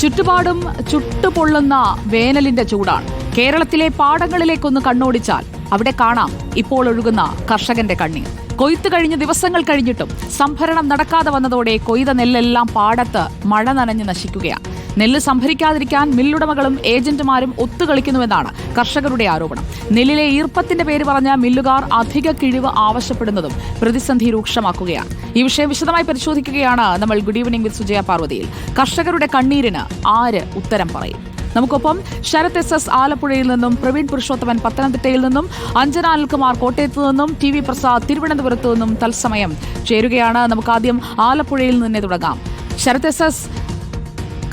ചുറ്റുപാടും ചുട്ടുപൊള്ളുന്ന വേനലിന്റെ ചൂടാണ്. കേരളത്തിലെ പാടങ്ങളിലേക്കൊന്ന് കണ്ണോടിച്ചാൽ അവിടെ കാണാം ഇപ്പോൾ ഒഴുകുന്ന കർഷകന്റെ കണ്ണീർ. കൊയ്ത്ത് കഴിഞ്ഞ് ദിവസങ്ങൾ കഴിഞ്ഞിട്ടും സംഭരണം നടക്കാതെ വന്നതോടെ കൊയ്ത നെല്ലെല്ലാം പാടത്ത് മഴ നനഞ്ഞ് നശിക്കുകയാണ്. നെല്ല് സംഭരിക്കാതിരിക്കാൻ മില്ലുടമകളും ഏജന്റുമാരും ഒത്തുകളിക്കുന്നുവെന്നാണ് കർഷകരുടെ ആരോപണം. നെല്ലിലെ ഈർപ്പത്തിന്റെ പേര് പറഞ്ഞ മില്ലുകാർ അധിക കിഴിവ് ആവശ്യപ്പെടുന്നതും പ്രതിസന്ധി രൂക്ഷമാക്കുകയാണ്. ഈ വിഷയം വിശദമായി പരിശോധിക്കുകയാണ് നമ്മൾ ഗുഡ് ഈവനിംഗ് വിത്ത് സുജയ പാർവതിയിൽ. കർഷകരുടെ കണ്ണീരിന് ആര് ഉത്തരം പറയും? നമുക്കൊപ്പം ശരത് എസ് ആലപ്പുഴയിൽ നിന്നും, പ്രവീൺ പുരുഷോത്തമൻ പത്തനംതിട്ടയിൽ നിന്നും, അഞ്ജന അനിൽകുമാർ കോട്ടയത്ത് നിന്നും, TV പ്രസാദ് തിരുവനന്തപുരത്ത് നിന്നും തത്സമയം ചേരുകയാണ്. നമുക്ക് ആദ്യം ആലപ്പുഴയിൽ നിന്ന് തുടങ്ങാം. ശരത് എസ്,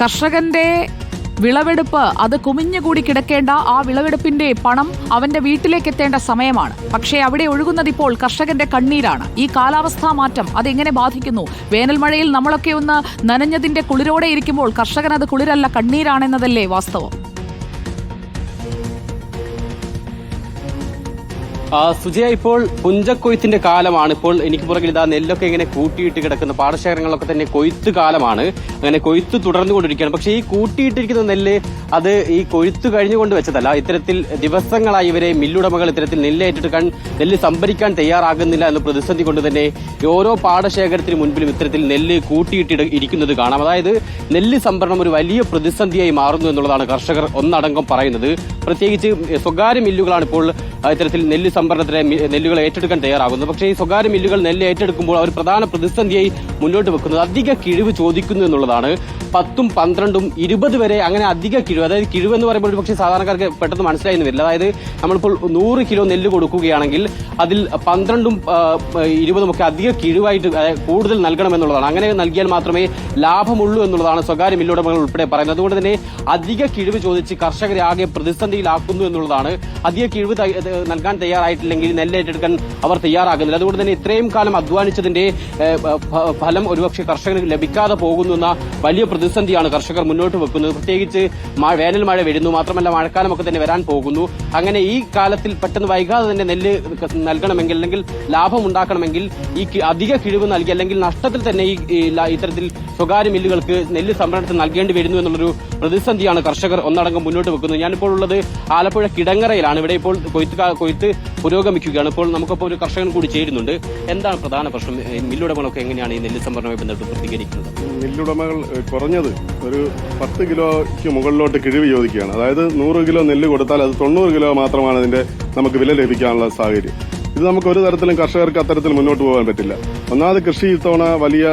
കർഷകന്റെ വിളവെടുപ്പ് അത് കുമിഞ്ഞുകൂടി കിടക്കേണ്ട ആ വിളവെടുപ്പിന്റെ പണം അവന്റെ വീട്ടിലേക്ക് എത്തേണ്ട സമയമാണ്. പക്ഷേ അവിടെ ഒഴുകുന്നത് ഇപ്പോൾ കർഷകന്റെ കണ്ണീരാണ്. ഈ കാലാവസ്ഥാ മാറ്റം അതെങ്ങനെ ബാധിക്കുന്നു? വേനൽമഴയിൽ നമ്മളൊക്കെ ഒന്ന് നനഞ്ഞതിന്റെ കുളിരോടെ ഇരിക്കുമ്പോൾ കർഷകൻ അത് കുളിരല്ല കണ്ണീരാണെന്നതല്ലേ വാസ്തവം? സുജയ, ഇപ്പോൾ പുഞ്ചക്കൊയ്ത്തിന്റെ കാലമാണ്. ഇപ്പോൾ എനിക്ക് പുറകിൽ ഇതാ നെല്ലൊക്കെ ഇങ്ങനെ കൂട്ടിയിട്ട് കിടക്കുന്ന പാടശേഖരങ്ങളൊക്കെ തന്നെ കൊയ്ത്ത് കാലമാണ്. അങ്ങനെ കൊയ്ത്ത് തുടർന്നുകൊണ്ടിരിക്കുകയാണ്. പക്ഷേ ഈ കൂട്ടിയിട്ടിരിക്കുന്ന നെല്ല് അത് ഈ കൊയ്ത്ത് കഴിഞ്ഞുകൊണ്ട് വെച്ചതല്ല. ഇത്തരത്തിൽ ദിവസങ്ങളായി ഇവരെ മില്ലുടമകൾ ഇത്തരത്തിൽ നെല്ല് ഏറ്റെടുക്കാൻ, നെല്ല് സംഭരിക്കാൻ തയ്യാറാകുന്നില്ല എന്ന പ്രതിസന്ധി കൊണ്ട് തന്നെ ഓരോ പാടശേഖരത്തിന് മുൻപിലും ഇത്തരത്തിൽ നെല്ല് കൂട്ടിയിട്ട് ഇരിക്കുന്നത് കാണാം. അതായത് നെല്ല് സംഭരണം ഒരു വലിയ പ്രതിസന്ധിയായി മാറുന്നു എന്നുള്ളതാണ് കർഷകർ ഒന്നടങ്കം പറയുന്നത്. പ്രത്യേകിച്ച് സ്വകാര്യ മില്ലുകളാണ് ഇപ്പോൾ ഇത്തരത്തിൽ നെല്ല് സംഭരണത്തിന് നെല്ലുകൾ ഏറ്റെടുക്കാൻ തയ്യാറാകുന്നത്. പക്ഷേ ഈ സ്വകാര്യ മില്ലുകൾ നെല്ല് ഏറ്റെടുക്കുമ്പോൾ അവർ പ്രധാന പ്രതിസന്ധിയായി മുന്നോട്ട് വെക്കുന്നത് അധിക കിഴിവ് ചോദിക്കുന്നു എന്നുള്ളതാണ്. 10, 12, 20 വരെ അങ്ങനെ അധിക കിഴിവ്. അതായത് കിഴിവ് എന്ന് പറയുമ്പോൾ പക്ഷേ സാധാരണക്കാർക്ക് പെട്ടെന്ന് മനസ്സിലായെന്ന് വരില്ല. അതായത് നമ്മളിപ്പോൾ 100 കിലോ നെല്ല് കൊടുക്കുകയാണെങ്കിൽ അതിൽ 12ഉം 20ഉം ഒക്കെ അധിക കിഴിവായിട്ട് കൂടുതൽ നൽകണമെന്നുള്ളതാണ്. അങ്ങനെ നൽകിയാൽ മാത്രമേ ലാഭമുള്ളൂ എന്നുള്ളതാണ് സ്വകാര്യ മില്ലുടമകൾ ഉൾപ്പെടെ പറയുന്നത്. അതുകൊണ്ട് തന്നെ അധിക കിഴിവ് ചോദിച്ച് കർഷകരെ ആകെ പ്രതിസന്ധിയിലാക്കുന്നു എന്നുള്ളതാണ്. അധിക കിഴിവ് നൽകാൻ തയ്യാറായിട്ടില്ലെങ്കിൽ നെല്ല് ഏറ്റെടുക്കാൻ അവർ തയ്യാറാകുന്നില്ല. അതുകൊണ്ട് തന്നെ ഇത്രയും കാലം അധ്വാനിച്ചതിന്റെ ഫലം ഒരുപക്ഷെ കർഷകർക്ക് ലഭിക്കാതെ പോകുന്നു എന്ന വലിയ പ്രതിസന്ധിയാണ് കർഷകർ മുന്നോട്ട് വെക്കുന്നത്. പ്രത്യേകിച്ച് വേനൽ മഴ വരുന്നു, മാത്രമല്ല മഴക്കാലമൊക്കെ തന്നെ വരാൻ പോകുന്നു. അങ്ങനെ ഈ കാലത്തിൽ പെട്ടെന്ന് വൈകാതെ തന്നെ നെല്ല് നൽകണമെങ്കിൽ, അല്ലെങ്കിൽ ലാഭം ഉണ്ടാക്കണമെങ്കിൽ ഈ അധിക കിഴിവ് നൽകി, അല്ലെങ്കിൽ നഷ്ടത്തിൽ തന്നെ ഇത്തരത്തിൽ സ്വകാര്യ മില്ലുകൾക്ക് നെല്ല് സംഭരണത്തിന് നൽകേണ്ടി വരുന്നു എന്നുള്ളൊരു പ്രതിസന്ധിയാണ് കർഷകർ ഒന്നടങ്കം മുന്നോട്ട് വെക്കുന്നത്. ഞാനിപ്പോൾ ഉള്ളത് ആലപ്പുഴ കിടങ്ങറയിലാണ്. ഇവിടെ ഇപ്പോൾ കൊയ്ത്ത് പുരോഗമിക്കുകയാണ്. ഇപ്പോൾ നമുക്കൊപ്പം ഒരു കർഷകൻ കൂടി ചേരുന്നുണ്ട്. എന്താണ് പ്രധാന പ്രശ്നം? മില്ലുടമകളൊക്കെ എങ്ങനെയാണ് ഈ നെല്ല് സംഭരണവുമായി ബന്ധപ്പെട്ട് പ്രതികരിക്കുന്നത്? മില്ലുടമകൾ കുറഞ്ഞത് ഒരു 10 കിലോയ്ക്ക് മുകളിലോട്ട് കിഴിവ് ചോദിക്കുകയാണ്. അതായത് 100 കിലോ നെല്ല് കൊടുത്താൽ അത് 90 കിലോ മാത്രമാണ് അതിന്റെ നമുക്ക് വില ലഭിക്കാനുള്ള സാഹചര്യം. ഇത് നമുക്ക് ഒരു തരത്തിലും കർഷകർക്ക് അത്തരത്തിൽ മുന്നോട്ട് പോകാൻ പറ്റില്ല. ഒന്നാമത് കൃഷി ഇത്തവണ വലിയ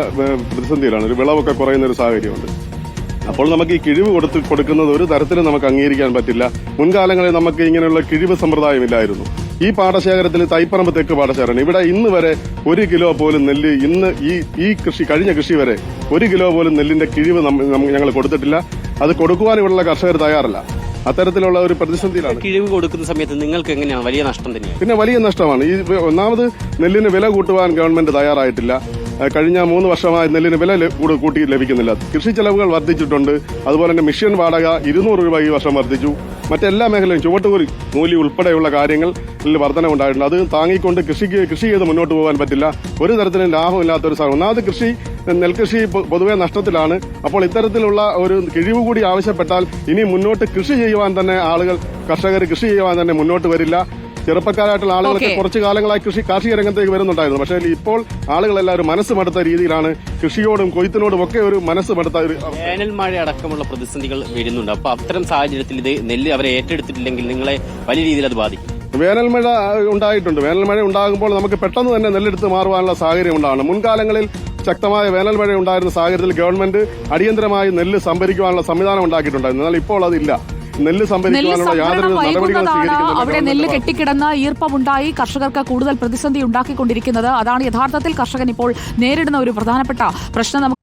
പ്രതിസന്ധിയിലാണ്. ഒരു വിളവൊക്കെ കുറയുന്ന ഒരു സാഹചര്യമുണ്ട്. അപ്പോൾ നമുക്ക് ഈ കിഴിവ് കൊടുക്കുന്നത് ഒരു തരത്തിലും നമുക്ക് അംഗീകരിക്കാൻ പറ്റില്ല. മുൻകാലങ്ങളിൽ നമുക്ക് ഇങ്ങനെയുള്ള കിഴിവ് സമ്പ്രദായമില്ലായിരുന്നു. ഈ പാടശേഖരത്തിൽ തൈപ്പറമ്പ് തെക്ക് പാടശേഖരം ഇവിടെ ഇന്ന് വരെ 1 കിലോ പോലും നെല്ല്, ഇന്ന് ഈ കൃഷി കഴിഞ്ഞ കൃഷി വരെ 1 കിലോ പോലും നെല്ലിന്റെ കിഴിവ് ഞങ്ങൾ കൊടുത്തിട്ടില്ല. അത് കൊടുക്കുവാനുള്ള കർഷകർ തയ്യാറല്ല. അത്തരത്തിലുള്ള ഒരു പ്രതിസന്ധിയിലാണ്. കിഴിവ് കൊടുക്കുന്ന സമയത്ത് നിങ്ങൾക്ക് എങ്ങനെയാണ്? വലിയ നഷ്ടം തന്നെയാണ്. പിന്നെ വലിയ നഷ്ടമാണ്. ഈ ഒന്നാമത് നെല്ലിന് വില കൂട്ടുവാൻ ഗവൺമെന്റ് തയ്യാറായിട്ടില്ല. കഴിഞ്ഞ 3 വർഷമായി നെല്ലിന് വില കൂട്ടി ലഭിക്കുന്നില്ല. കൃഷി ചെലവുകൾ വർദ്ധിച്ചിട്ടുണ്ട്. അതുപോലെ തന്നെ മിഷൻ വാടക 200 രൂപ ഈ വർഷം വർദ്ധിച്ചു. മറ്റെല്ലാ മേഖലയും ചുവട്ടുകൂലി മൂല്യ ഉൾപ്പെടെയുള്ള കാര്യങ്ങളിൽ വർധനവുണ്ടായിട്ടുണ്ട്. അത് താങ്ങിക്കൊണ്ട് കൃഷി ചെയ്ത് മുന്നോട്ട് പോകാൻ പറ്റില്ല. ഒരു തരത്തിലും ലാഭമില്ലാത്തൊരു സാഹചര്യം. ഒന്നാമത് നെൽകൃഷി പൊതുവെ നഷ്ടത്തിലാണ്. അപ്പോൾ ഇത്തരത്തിലുള്ള ഒരു കിഴിവ് കൂടി ആവശ്യപ്പെട്ടാൽ ഇനി മുന്നോട്ട് കൃഷി ചെയ്യുവാൻ തന്നെ കർഷകർ കൃഷി ചെയ്യുവാൻ തന്നെ മുന്നോട്ട് വരില്ല. ചെറുപ്പക്കാരായിട്ടുള്ള ആളുകളൊക്കെ കുറച്ചു കാലങ്ങളായി കാർഷിക രംഗത്തേക്ക് വരുന്നുണ്ടായിരുന്നു. പക്ഷേ ഇപ്പോൾ ആളുകളെല്ലാവരും മനസ്സ് മടുത്ത രീതിയിലാണ്. കൃഷിയോടും കൊയ്ത്തിനോടും ഒക്കെ ഒരു മനസ്സ് മടുത്ത വേനൽ മഴ അടക്കമുള്ള പ്രതിസന്ധികൾ വരുന്നുണ്ട്. അപ്പൊ അത്തരം സാഹചര്യത്തിൽ ഇത് നെല്ല് അവരെ ഏറ്റെടുത്തിട്ടില്ലെങ്കിൽ നിങ്ങളെ വലിയ രീതിയിൽ അത് ബാധിക്കും. വേനൽമഴ ഉണ്ടായിട്ടുണ്ട്. വേനൽമഴ ഉണ്ടാകുമ്പോൾ നമുക്ക് പെട്ടെന്ന് തന്നെ നെല്ലെടുത്ത് മാറുവാനുള്ള സാഹചര്യം ഉണ്ടാണ്. മുൻകാലങ്ങളിൽ ശക്തമായ വേനൽമഴ ഉണ്ടായിരുന്ന സാഹചര്യത്തിൽ ഗവൺമെന്റ് അടിയന്തരമായി നെല്ല് സംഭരിക്കുവാനുള്ള സംവിധാനം ഉണ്ടാക്കിയിട്ടുണ്ടായിരുന്നു. എന്നാൽ ഇപ്പോൾ അതില്ല. നെല്ല് സംഭരിക്കാനുള്ള യാതൊരു നടപടികളും അവിടെ നെല്ല് കെട്ടിക്കിടന്ന് ഈർപ്പമുണ്ടായി കർഷകർക്ക് കൂടുതൽ പ്രതിസന്ധി ഉണ്ടാക്കിക്കൊണ്ടിരിക്കുന്നത്. അതാണ് യഥാർത്ഥത്തിൽ കർഷകൻ ഇപ്പോൾ നേരിടുന്ന ഒരു പ്രധാനപ്പെട്ട പ്രശ്നം.